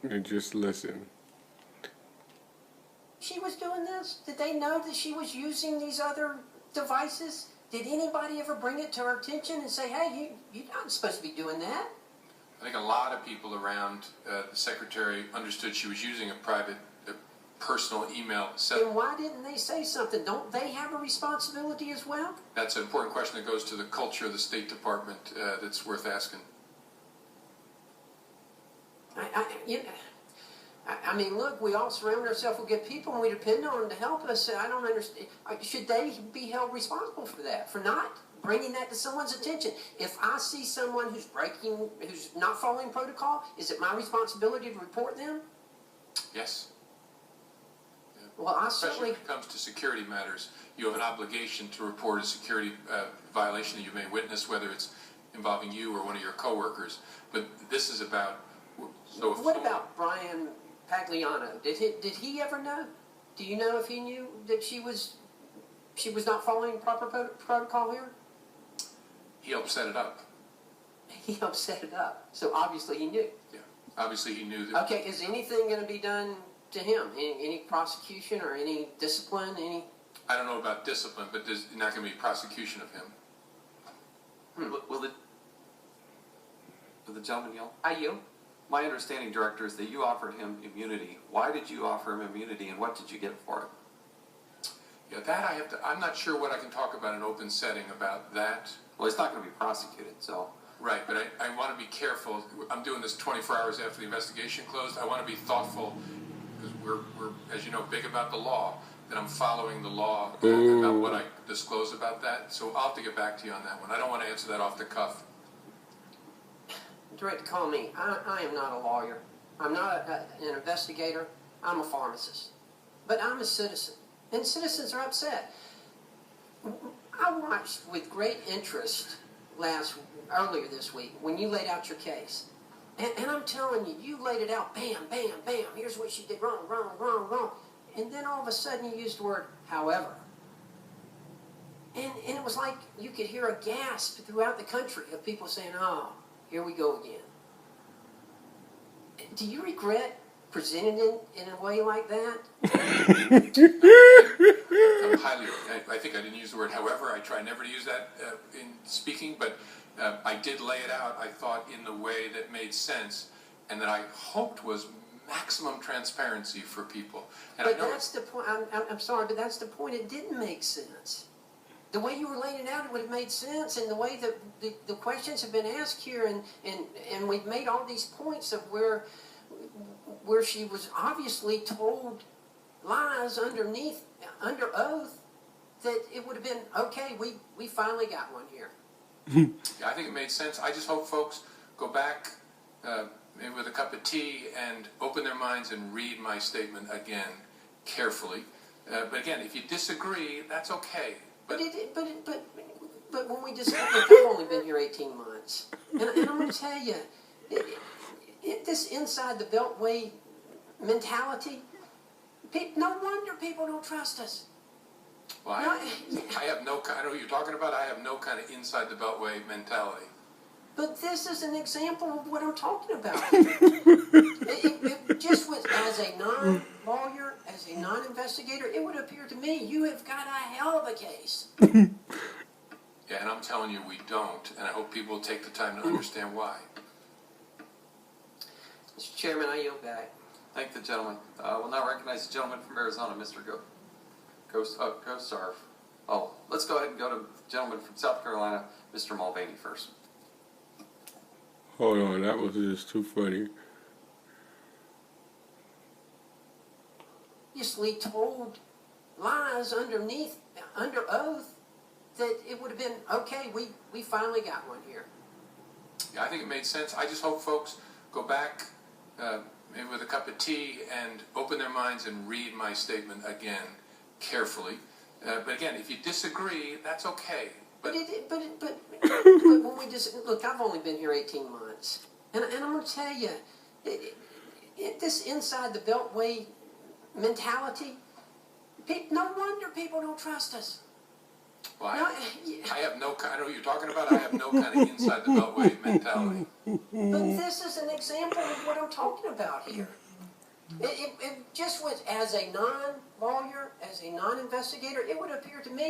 and just listen. She was doing this? Did they know that she was using these other devices? Did anybody ever bring it to her attention and say, hey, you're not supposed to be doing that? I think a lot of people around the secretary understood she was using a private, personal email set. Then why didn't they say something? Don't they have a responsibility as well? That's an important question that goes to the culture of the State Department that's worth asking. I mean, look, we all surround ourselves with good people and we depend on them to help us. I don't understand. Should they be held responsible for that, for not bringing that to someone's attention? If I see someone who's not following protocol, is it my responsibility to report them? Yes. Yeah. Well, I Especially certainly... when it comes to security matters, you have an obligation to report a security violation that you may witness, whether it's involving you or one of your coworkers. But this is about... So what about Brian Pagliano? Did he ever know? Do you know if he knew that she was not following proper protocol here? He helped set it up. He helped set it up. So obviously he knew. Yeah. Obviously he knew that. Okay, is anything going to be done to him? Any prosecution or any discipline? I don't know about discipline, but there's not going to be prosecution of him. Will the gentleman yell? I yield. My understanding, Director, is that you offered him immunity. Why did you offer him immunity, and what did you get for it? Yeah, that I'm not sure what I can talk about in an open setting about that. Well, he's not going to be prosecuted, so... Right, but I want to be careful. I'm doing this 24 hours after the investigation closed. I want to be thoughtful, because we're, as you know, big about the law, that I'm following the law about what I disclose about that. So I'll have to get back to you on that one. I don't want to answer that off the cuff. Director COmey, I am not a lawyer. I'm not an investigator. I'm a pharmacist. But I'm a citizen. And citizens are upset. I watched with great interest earlier this week when you laid out your case. And I'm telling you, you laid it out, bam, bam, bam, here's what she did wrong, wrong, wrong, wrong. And then all of a sudden you used the word, however. And it was like you could hear a gasp throughout the country of people saying, oh, here we go again. Do you regret presenting it in a way like that? I think I didn't use the word however. I try never to use that in speaking, but I did lay it out, I thought, in the way that made sense and that I hoped was maximum transparency for people. And but that's the point. I'm sorry, but that's the point. It didn't make sense. The way you were laying it out, it would have made sense, and the way that the questions have been asked here, and we've made all these points of where she was obviously told lies under oath, that it would have been, okay, we finally got one here. Yeah, I think it made sense. I just hope folks go back maybe with a cup of tea and open their minds and read my statement again carefully. But again, if you disagree, that's okay. But when we just, look, I've only been here 18 months, and I'm going to tell you, this inside the beltway mentality, no wonder people don't trust us. Well, I have no, I know what you're talking about. I have no kind of inside the beltway mentality. But this is an example of what I'm talking about. Just as a non-lawyer, as a non-investigator, it would appear to me you have got a hell of a case. Yeah, and I'm telling you we don't, and I hope people will take the time to understand why. Mr. Chairman, I yield back. Thank the gentleman. We'll now recognize the gentleman from Arizona, Mr. Gosar. Oh, let's go ahead and go to the gentleman from South Carolina, Mr. Mulvaney first. Hold on, that was just too funny. Obviously told lies under oath that it would have been, okay, we finally got one here. Yeah, I think it made sense. I just hope folks go back maybe with a cup of tea and open their minds and read my statement again carefully. But again, if you disagree, that's okay. But when we just look, I've only been here 18 months, and I'm going to tell you, this inside the beltway mentality, no wonder people don't trust us. Well, No, I have no, I know what you're talking about, I have no kind of inside the beltway mentality. but this is an example of what I'm talking about here. It just was, as a non-lawyer, as a non-investigator, it would appear to me